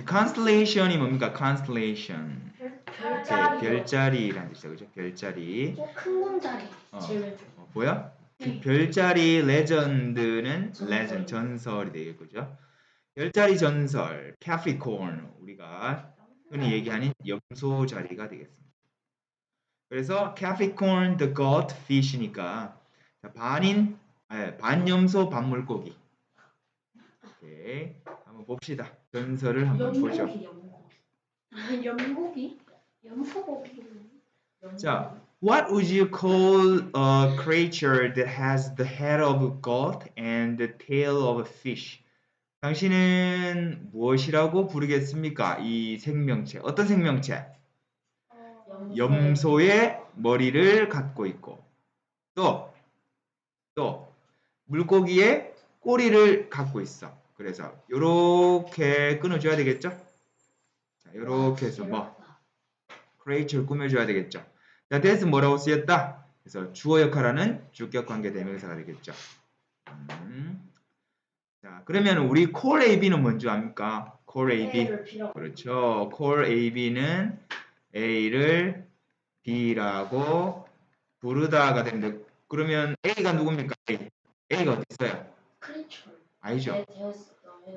constellation이 뭡니까? constellation. 별자리. 별자리라는 뜻이죠. 그죠? 별자리. 큰 문자리. 뭐야? 네. 별자리 레전드는 레전드 전설이 되겠죠. 별자리 전설 Capricorn 우리가 흔히 얘기하는 염소 자리가 되겠습니다. 그래서 Capricorn the god fish니까 반염소 반물고기. 오케이. 한번 봅시다. 전설을 한번 보죠. 염고기? 염소고기. 자, what would you call a creature that has the head of a goat and the tail of a fish? 당신은 무엇이라고 부르겠습니까? 이 생명체. 어떤 생명체? 염소의 머리를 갖고 있고 또 물고기의 꼬리를 갖고 있어. 그래서 요렇게 끊어줘야 되겠죠? 자, 요렇게 해서 creature 꾸며줘야 되겠죠? 자, that's 뭐라고 쓰였다? 그래서 주어 역할하는 주격 관계 대명사가 되겠죠. 자, 그러면 우리 core AB는 뭔지 압니까? core AB. 그렇죠. core AB는 A를 B라고 부르다가 되는데 그러면 A가 누굽니까? A가 어디 있어요? 아니죠.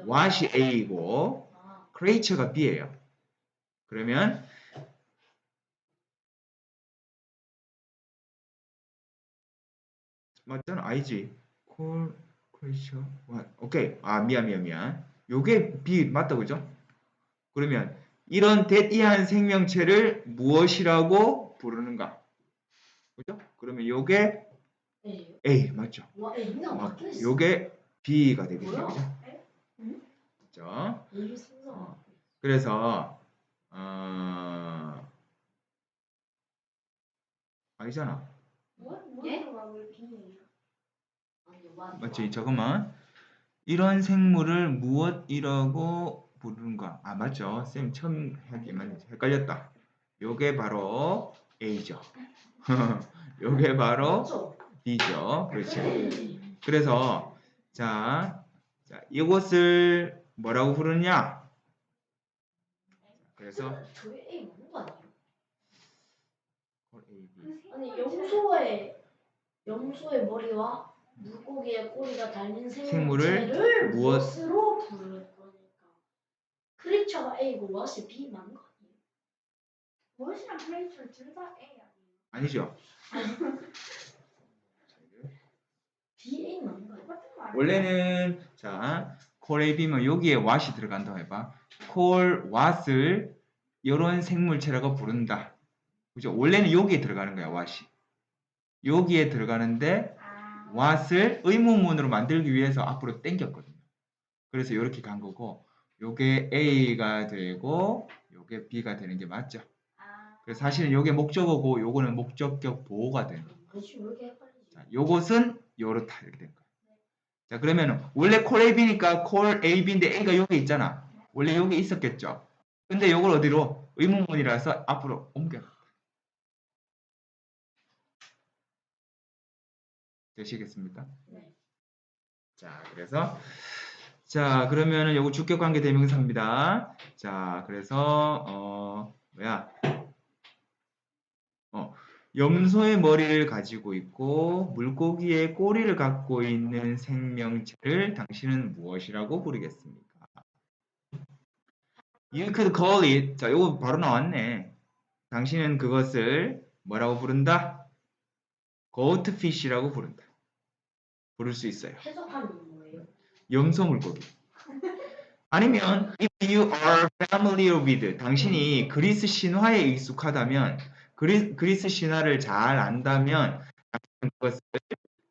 what이 A이고 creature가 B예요. 그러면 맞잖아. 아니지. core creature what? 오케이. 아 미안. 요게 B 맞다 그죠? 그러면 이런 대이한 생명체를 무엇이라고 부르는가? 그죠? 그러면 요게 A 맞죠? 요게 B가 되겠네요. 그죠? 그죠? 그래서 아니잖아. 맞지? 잠깐만. 이런 생물을 무엇이라고 부르는가? 아 맞죠? 쌤 처음 하기만 헷갈렸다. 요게 바로 A죠. 요게 바로 B죠. 그렇지. 그래서 자 이것을 뭐라고 부르냐? 그래서 아니 염소의 머리와 물고기의 꼬리가 달린 생물을 무엇으로 부를 거니까? 크리처가 A고 무엇이 B 맞는 거 아니에요? 무엇이랑 크리처 둘 다 A 아니에요? 아니죠. B A 맞는 거 같은 원래는 자 콜 AB면 여기에 what이 들어간다고 해봐. 콜 what을 이런 생물체라고 부른다. 그죠? 원래는 여기에 들어가는 거야 what이. 여기에 들어가는데 what을 의문문으로 만들기 위해서 앞으로 당겼거든요. 그래서 이렇게 간 거고 요게 A가 되고 요게 B가 되는 게 맞죠. 그래서 사실은 요게 목적어고 요거는 목적격 보호가 되는 거예요. 자, 요것은 요렇다 이렇게 된 거예요. 자 그러면은 원래 콜 AB니까 콜 AB인데 A가 여기 있잖아. 원래 여기 있었겠죠. 근데 요걸 어디로? 의문문이라서 앞으로 옮겨. 되시겠습니까? 네. 자 그래서 자 그러면은 요거 주격 관계 대명사입니다. 자 그래서 염소의 머리를 가지고 있고 물고기의 꼬리를 갖고 있는 생명체를 당신은 무엇이라고 부르겠습니까? You could call it. 자, 이거 바로 나왔네. 당신은 그것을 뭐라고 부른다? goatfish라고 부른다. 부를 수 있어요. 해석하면 뭐예요? 염소 물고기. 아니면 if you are familiar with 당신이 그리스 신화에 익숙하다면 그리스 신화를 잘 안다면 그것을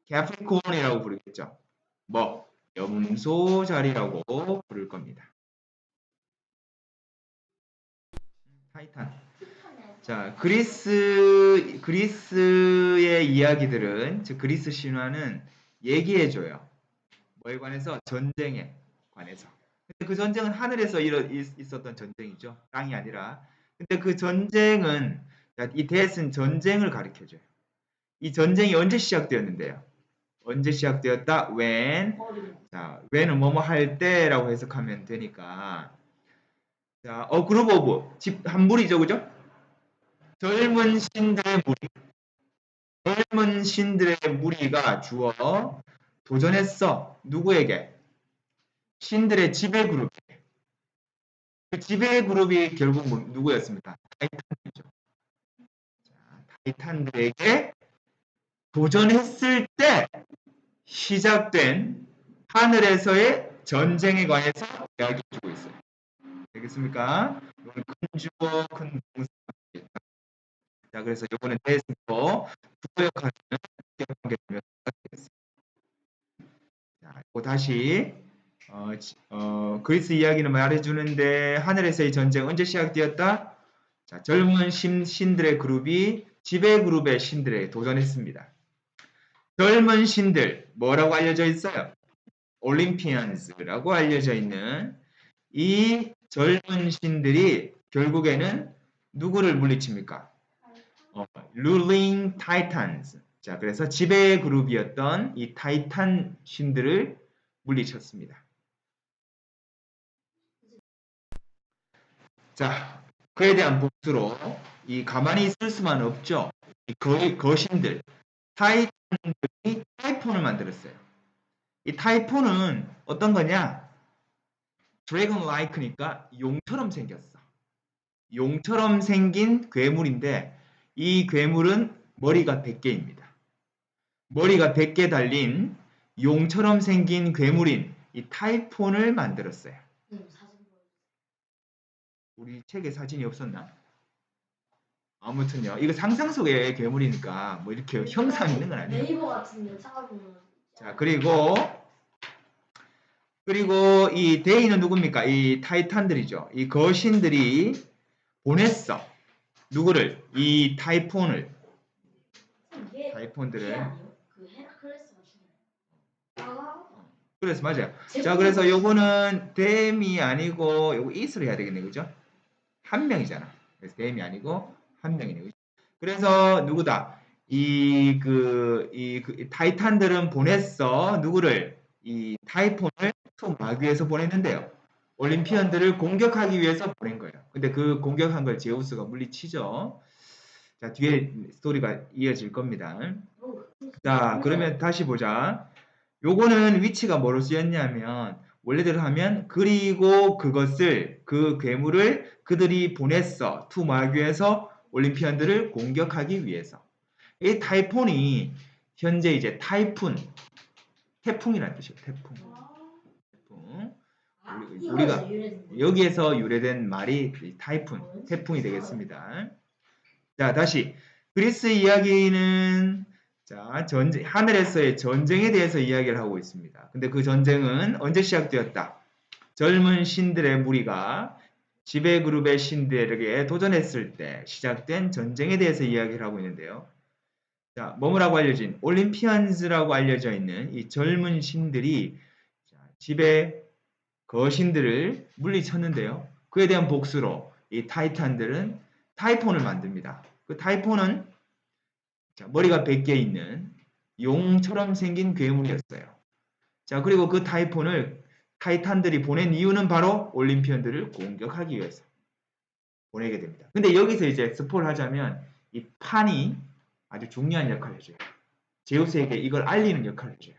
Capricorn이라고 부르겠죠. 염소 자리라고 부를 겁니다. 타이탄. 자, 그리스의 이야기들은 즉 그리스 신화는 얘기해줘요. 뭐에 관해서? 전쟁에 관해서. 근데 그 전쟁은 하늘에서 있었던 전쟁이죠. 땅이 아니라. 근데 그 전쟁은 이 대스는 전쟁을 가리켜줘요. 이 전쟁이 언제 시작되었는데요? 언제 시작되었다? when. 자, when은 뭐뭐 할 때라고 해석하면 되니까 자, 그룹 오브 한 무리죠, 그죠? 젊은 신들의 무리. 젊은 신들의 무리가 주어 도전했어. 누구에게? 신들의 지배 그룹. 그 지배 그룹이 결국 누구였습니까? 타이탄이죠. 자, 타이탄들에게 도전했을 때 시작된 하늘에서의 전쟁에 관해서 이야기해주고 있어요. 되겠습니까? 이건 큰 주어, 큰 동사. 자, 그래서 이번엔 대승도 주어 역할을 하게 되면 되겠습니다. 자, 또 다시 그리스 이야기는 말해주는데 하늘에서의 전쟁 언제 시작되었다? 자, 젊은 신들의 그룹이 지배 그룹의 신들에게 도전했습니다. 젊은 신들 뭐라고 알려져 있어요? 올림피언스라고 알려져 있는 이 젊은 신들이 결국에는 누구를 물리칩니까? ruling titans. 자, 그래서 지배 그룹이었던 이 타이탄 신들을 물리쳤습니다. 자, 그에 대한 복수로 이 가만히 있을 수만 없죠. 이 거신들, 타이탄들이 타이폰을 만들었어요. 이 타이폰은 어떤 거냐? 드래곤 라이크니까 용처럼 생겼어. 용처럼 생긴 괴물인데 이 괴물은 머리가 100개입니다. 머리가 100개 달린 용처럼 생긴 괴물인 이 타이폰을 만들었어요. 우리 책에 사진이 없었나? 아무튼요. 이거 상상 속의 괴물이니까 뭐 이렇게 형상 있는 건 아니에요. 네이버 같은데 찾아보면. 자, 그리고 이 데이는 누굽니까? 이 타이탄들이죠. 이 거신들이 보냈어. 누구를? 이 타이폰을. 타이폰들을. 그 헤라클레스가 죽이네. 그래서 맞아요. 자, 그래서 요거는 댐이 아니고 요거 is를 해야 되겠네, 그죠? 한 명이잖아. 그래서 댐이 아니고 한 명이네, 그죠? 그래서 누구다? 이 타이탄들은 보냈어. 누구를? 이 타이폰을 마귀에서 보냈는데요. 올림피언들을 공격하기 위해서 보낸 거예요. 근데 그 공격한 걸 제우스가 물리치죠. 자, 뒤에 스토리가 이어질 겁니다. 자, 그러면 다시 보자. 요거는 위치가 뭐로 쓰였냐면 원래대로 하면 그리고 그것을 그 괴물을 그들이 보냈어. 투 마귀에서 올림피언들을 공격하기 위해서. 이 타이폰이 현재 이제 타이푼, 태풍이라는 뜻이에요. 태풍. 우리가 여기에서 유래된 말이 타이푼, 태풍이 되겠습니다. 자, 다시 그리스 이야기는 자, 하늘에서의 전쟁에 대해서 이야기를 하고 있습니다. 근데 그 전쟁은 언제 시작되었다? 젊은 신들의 무리가 지배 그룹의 신들에게 도전했을 때 시작된 전쟁에 대해서 이야기를 하고 있는데요. 자, 뭐라고 알려진? 올림피언즈라고 알려져 있는 이 젊은 신들이 지배 거신들을 물리쳤는데요. 그에 대한 복수로 이 타이탄들은 타이폰을 만듭니다. 그 타이폰은 머리가 100개 있는 용처럼 생긴 괴물이었어요. 자, 그리고 그 타이폰을 타이탄들이 보낸 이유는 바로 올림피언들을 공격하기 위해서 보내게 됩니다. 근데 여기서 이제 스포를 하자면 이 판이 아주 중요한 역할을 해줘요. 제우스에게 이걸 알리는 역할을 해줘요.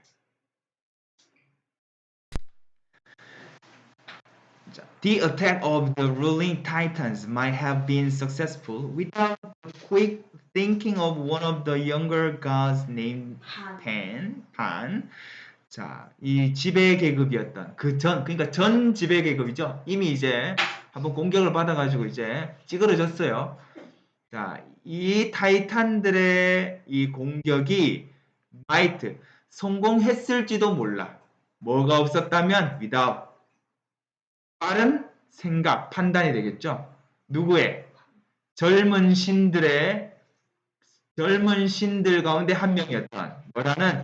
The attack of the ruling titans might have been successful without the quick thinking of one of the younger gods named Pan. 자, 이 지배 계급이었던 그러니까 전 지배 계급이죠. 이미 이제 한번 공격을 받아가지고 이제 찌그러졌어요. 자, 이 타이탄들의 이 공격이 might 성공했을지도 몰라. 뭐가 없었다면 without 빠른 생각, 판단이 되겠죠. 누구의? 젊은 신들 가운데 한 명이었던 뭐라는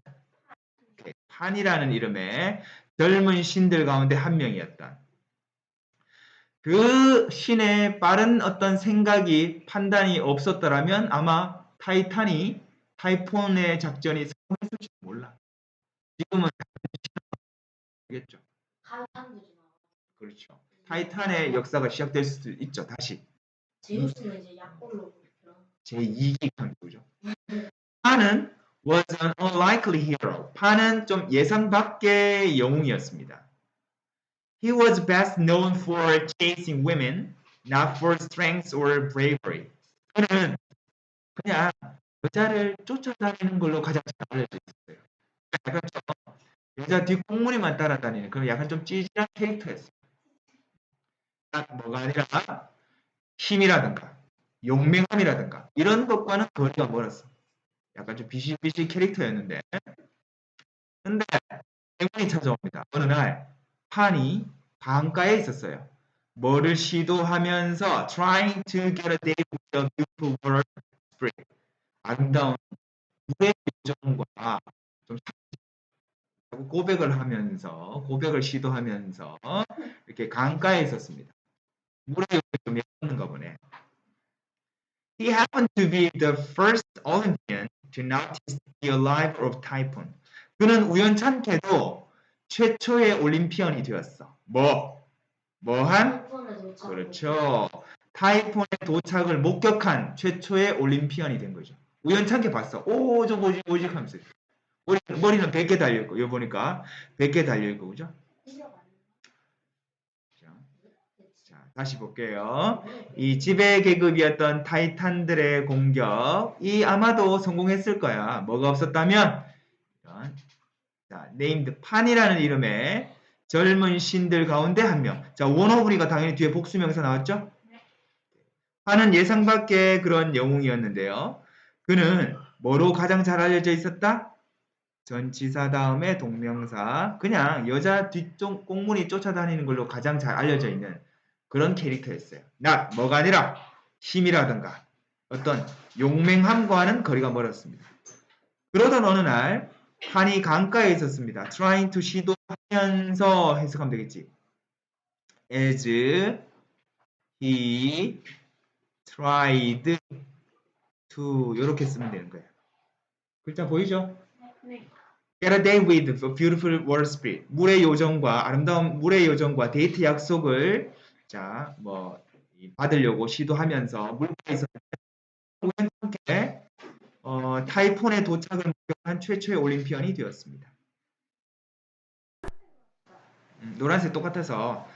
판이라는 이름의 젊은 신들 가운데 한 명이었던 그 신의 빠른 어떤 생각이 판단이 없었더라면 아마 타이폰의 작전이 성공했을지도 몰라. 지금은 겠죠. 그렇죠. 타이탄의 역사가 시작될 수도 있죠. 다시 제우스는 이제 약골로 보였죠. 제2기 강조죠. 판은 was an unlikely hero. 판은 좀 예상 밖의 영웅이었습니다. He was best known for chasing women, not for strength or bravery. 그는 그냥 여자를 쫓아다니는 걸로 가장 잘 알려져 있어요. 약간 좀 여자 뒷공무니만 따라다니는 그런 약간 좀 찌질한 캐릭터였어요. 뭐가 아니라 힘이라든가 용맹함이라든가 이런 것과는 거리가 멀었어. 약간 좀 비실비실 캐릭터였는데 근데 행운이 찾아옵니다. 어느 날 판이 강가에 있었어요. 뭐를 시도하면서 trying to get a date with a beautiful water spring. 아름다운 물의 요정과 좀 고백을 시도하면서 이렇게 강가에 있었습니다. 물의 요정이 좀 예뻤는가 보네. He happened to be the first Olympian to notice the arrival of typhoon. 그는 우연찮게도 최초의 올림피언이 되었어. 뭐한? 그렇죠. 타이푼의 도착을 목격한 최초의 올림피언이 된 거죠. 우연찮게 봤어. 오, 저 뭐지 하면서. 머리는 100개 달려있고, 여기 보니까 100개 달려있고, 그죠? 자, 다시 볼게요. 이 지배 계급이었던 타이탄들의 공격이 아마도 성공했을 거야. 뭐가 없었다면, 이런, 자, 네임드 판이라는 이름의 젊은 신들 가운데 한 명. 자, 원어브리가 당연히 뒤에 복수명사 나왔죠? 판은 예상 밖의 그런 영웅이었는데요. 그는 뭐로 가장 잘 알려져 있었다? 전치사 다음에 동명사. 그냥 여자 뒤쪽 꽁무니 쫓아다니는 걸로 가장 잘 알려져 있는 그런 캐릭터였어요. 뭐가 아니라 힘이라든가 어떤 용맹함과는 거리가 멀었습니다. 그러던 어느 날 판이 강가에 있었습니다. trying to 시도하면서 해석하면 되겠지. as he tried to 이렇게 쓰면 되는 거예요. 글자 보이죠? 네. Get a date with a beautiful water spirit. 물의 요정과 아름다운 물의 요정과 데이트 약속을 받으려고 시도하면서 물가에서 우연찮게 타이푼의 도착을 목격한 최초의 올림피언이 되었습니다. 노란색 똑같아서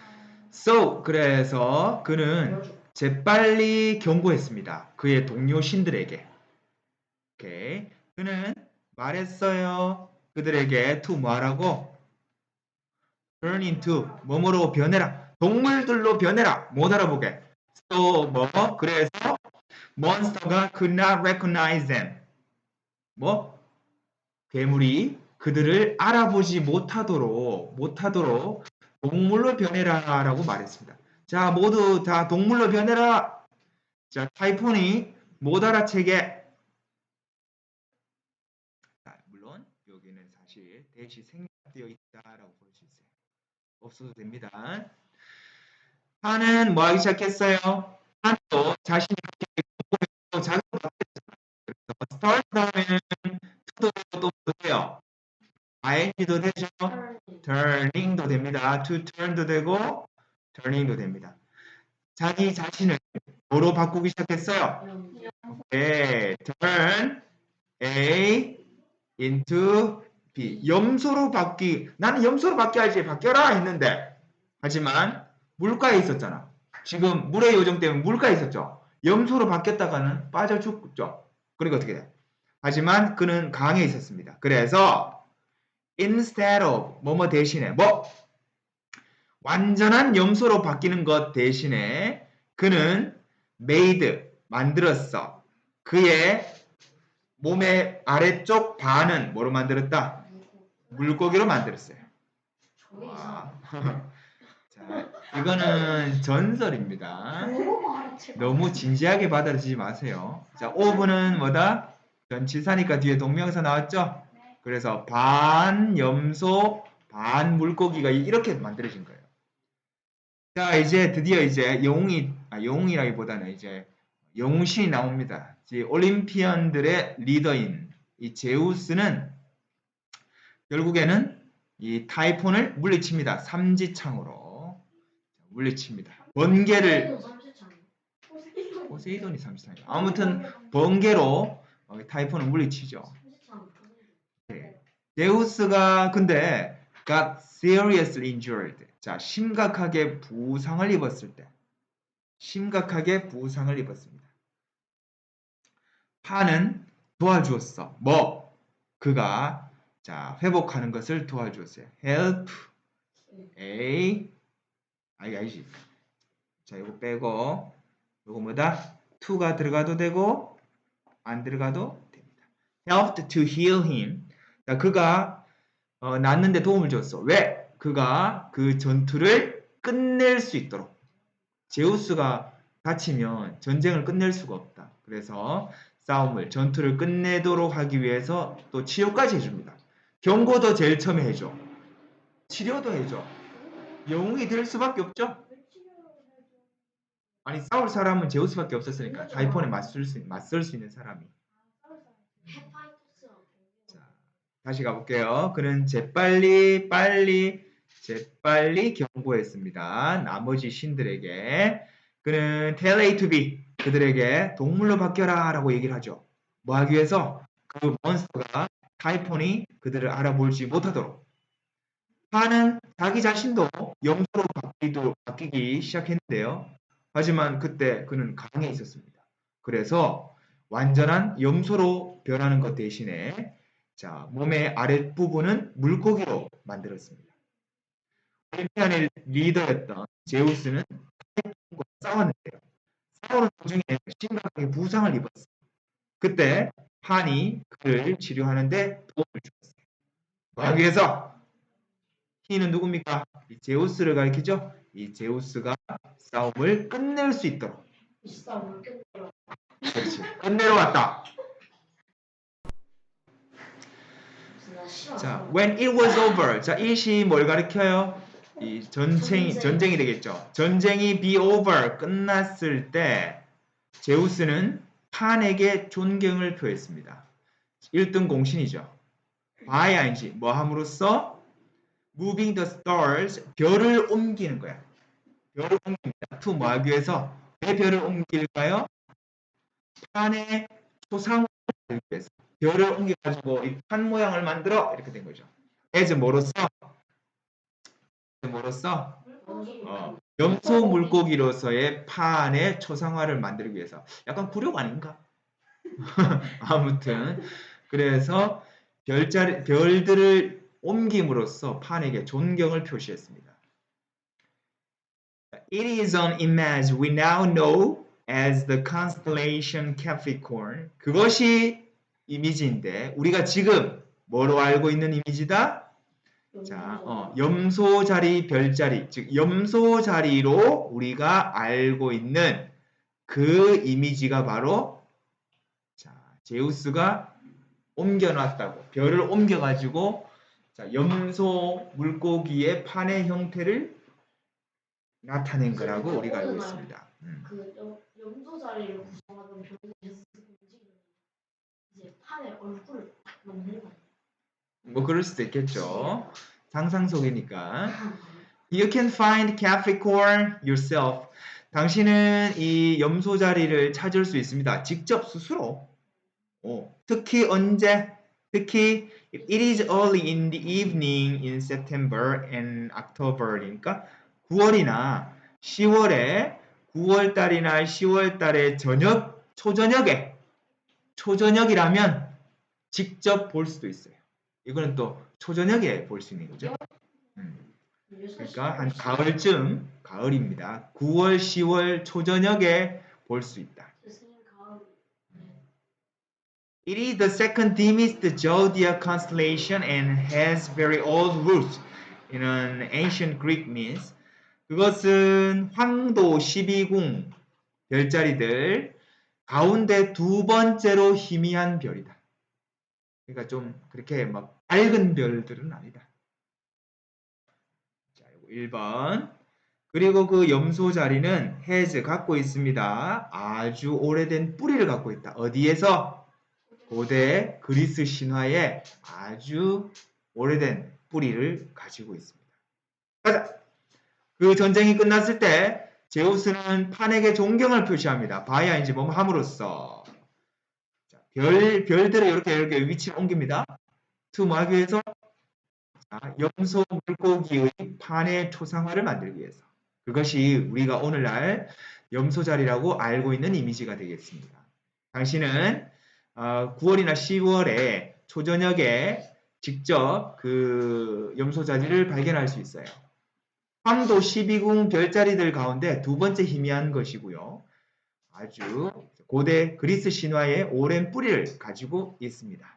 So 그래서 그는 재빨리 경고했습니다. 그의 동료 신들에게. 오케이. 그는 말했어요. 그들에게 to 뭐하라고? turn into 뭐뭐로 변해라. 동물들로 변해라. 못 알아보게. So 그래서 monster가 could not recognize them. 괴물이 그들을 알아보지 못하도록 동물로 변해라 라고 말했습니다. 자, 모두 다 동물로 변해라. 자, 타이푼이 못 알아채게. 자, 물론 여기는 사실 대시 생략되어 있다라고 볼 수 있어요. 없어도 됩니다. 판은 뭐 하기 시작했어요? 판도 자신이 작은 start 다음에는 to도 돼요. ing도 되죠. turning도 됩니다. to turn도 되고 turning도 됩니다. 자기 자신을 뭐로 바꾸기 시작했어요? 네, turn A into B. 염소로 나는 염소로 바뀌어야지 바뀌어라 했는데 하지만 물가에 있었잖아. 지금 물의 요정 때문에 물가에 있었죠. 염소로 바뀌었다가는 빠져 죽죠. 그러니까 어떻게 돼? 하지만 그는 강에 있었습니다. 그래서 instead of 뭐뭐 대신에 완전한 염소로 바뀌는 것 대신에 그는 made 만들었어. 그의 몸의 아래쪽 반은 뭐로 만들었다? 물고기로 만들었어요. 와. 자, 이거는 전설입니다. 너무 진지하게 받아들이지 마세요. 자, 오브는 뭐다? 전치사니까 뒤에 동명사 나왔죠? 그래서 반 염소, 반 물고기가 이렇게 만들어진 거예요. 자, 이제 드디어 이제 영웅이라기보다는 이제 영웅신이 나옵니다. 올림피언들의 리더인 이 제우스는 결국에는 이 타이푼을 물리칩니다. 삼지창으로. 물리칩니다. 번개를 포세이돈 포세이돈이 33. 아무튼 번개로 타이푼을 물리치죠. 네. 제우스가 근데 got seriously injured. 자, 심각하게 부상을 입었을 때. 심각하게 부상을 입었습니다. 파는 도와주었어. 뭐? 그가 자, 회복하는 것을 도와주었어요. help a 아니지. 자, 이거 빼고 이거 뭐다? to가 들어가도 되고 안 들어가도 됩니다. helped to heal him. 자, 그가 낫는데 도움을 줬어. 왜? 그가 그 전투를 끝낼 수 있도록. 제우스가 다치면 전쟁을 끝낼 수가 없다. 그래서 싸움을, 전투를 끝내도록 하기 위해서 또 치료까지 해줍니다. 경고도 제일 처음에 해줘. 치료도 해줘. 영웅이 될 수밖에 없죠. 아니 싸울 사람은 제우스밖에 없었으니까 타이폰에 맞설 수 있는 사람이. 자, 다시 가볼게요. 그는 재빨리 경고했습니다. 나머지 신들에게. 그는 tell A to B 그들에게 동물로 바뀌어라 라고 얘기를 하죠. 뭐 하기 위해서? 그 몬스터가 타이폰이 그들을 알아보지 못하도록. 파는 자기 자신도 염소로 바뀌기 시작했는데요. 하지만 그때 그는 강에 있었습니다. 그래서 완전한 염소로 변하는 것 대신에 자, 몸의 아랫부분은 물고기로 만들었습니다. 올림피안의 리더였던 제우스는 타이푼과 싸웠는데요. 싸우는 도중에 심각하게 부상을 입었어요. 그때 판이 그를 치료하는데 도움을 주었어요. 뭐 위해서? 히는 누굽니까? 이 제우스를 가리키죠? 이 제우스가 싸움을 끝낼 수 있도록. 이 싸움을 끝내러. 그렇지. 끝내러 왔다. 자, when it was over. 자, it이 뭘 가리켜요? 이 전쟁이 되겠죠. 전쟁이 be over. 끝났을 때 제우스는 판에게 존경을 표했습니다. 1등 공신이죠. by ing. 뭐 함으로써? moving the stars. 별을 옮기는 거야. 별을 옮깁니다. to 뭐 하기 위해서? 왜 별을 옮길까요? 판의 초상화를 만들기 위해서. 별을 옮겨가지고 이 판 모양을 만들어 이렇게 된 거죠. as 뭐로써? 염소 물고기로서의 판의 초상화를 만들기 위해서. 약간 굴욕 아닌가? 아무튼 그래서 별들을 옮김으로써 판에게 존경을 표시했습니다. It is an image we now know as the constellation Capricorn. 그것이 이미지인데 우리가 지금 뭐로 알고 있는 이미지다? 자, 염소 자리, 별자리, 즉 염소 자리로 우리가 알고 있는 그 이미지가 바로 자, 제우스가 옮겨놨다고 별을 옮겨가지고 자, 염소 물고기의 판의 형태를 나타낸 거라고 우리가 알고 있습니다. 그 염소 자리를 구성하던 별이 이제 판에 얼굴을 딱 넣는 거예요. 뭐 그럴 수도 있겠죠. 상상 속이니까. You can find Capricorn yourself. 당신은 이 염소 자리를 찾을 수 있습니다. 직접 스스로. 특히 언제? 특히 it is early in the evening in September and October이니까 9월이나 10월에 9월달이나 10월달에 초저녁이라면 직접 볼 수도 있어요. 이거는 또 초저녁에 볼 수 있는 거죠. 그러니까 한 가을쯤, 가을입니다. 9월, 10월 초저녁에 볼 수 있다. It is the second deepest zodiac constellation and has very old roots in an ancient Greek myth. 그것은 황도 12궁 별자리들 가운데 두 번째로 희미한 별이다. 그러니까 좀 그렇게 막 밝은 별들은 아니다. 자, 1번. 그리고 그 염소 자리는 has 갖고 있습니다. 아주 오래된 뿌리를 갖고 있다. 어디에서? 고대 그리스 신화에 아주 오래된 뿌리를 가지고 있습니다. 가자. 그 전쟁이 끝났을 때 제우스는 판에게 존경을 표시합니다. 봐야 이제 뭐 함으로써 자, 별들을 이렇게 위치를 옮깁니다. 뭐 하기 위해서 염소 물고기의 판의 초상화를 만들기 위해서. 그것이 우리가 오늘날 염소자리라고 알고 있는 이미지가 되겠습니다. 당신은 9월이나 10월에 초저녁에 직접 그 염소자리를 발견할 수 있어요. 황도 12궁 별자리들 가운데 두 번째 희미한 것이고요. 아주 고대 그리스 신화의 오랜 뿌리를 가지고 있습니다.